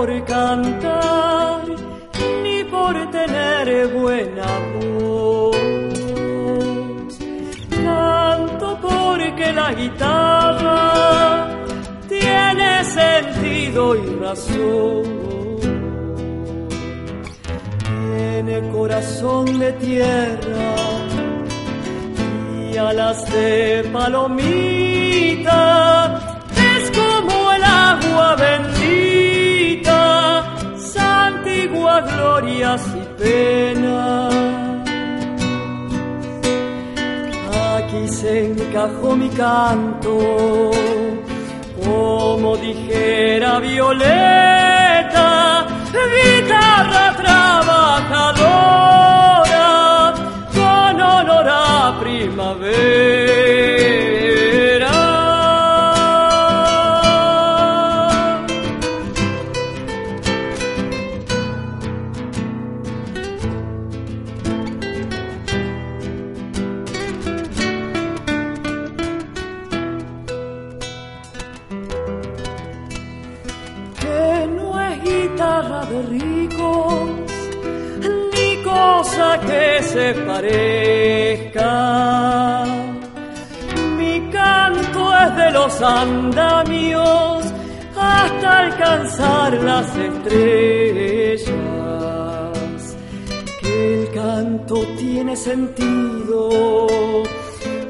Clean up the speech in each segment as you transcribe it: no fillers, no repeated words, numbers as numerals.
por cantar, ni por tener buena voz. Canto porque la guitarra tiene sentido y razón. Tiene corazón de tierra y alas de palomita. Es como el agua bendita, santigua glorias y penas. Aquí se encajó mi canto, como dijera Violeta, guitarra trabajadora, con olor a primavera. Guitarra de ricos, ni cosa que se parezca. Mi canto es de los andamios hasta alcanzar las estrellas. Que el canto tiene sentido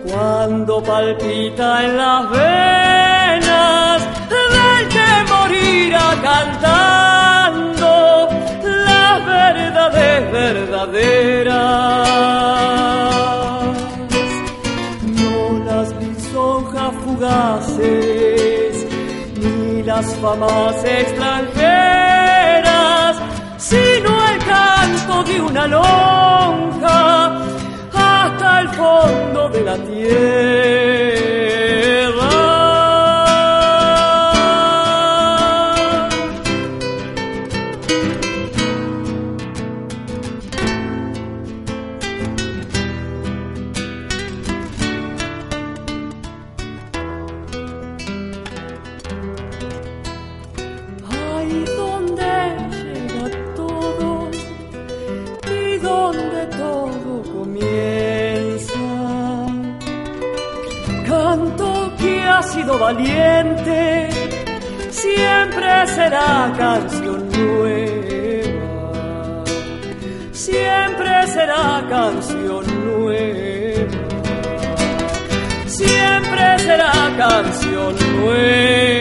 cuando palpita en las venas del que morirá cantando las verdades verdaderas. No las lisonjas fugaces, ni las famas extranjeras, sino el canto de una lonja hasta el fondo de la tierra. Canto que ha sido valiente, siempre será canción nueva, siempre será canción nueva, siempre será canción nueva.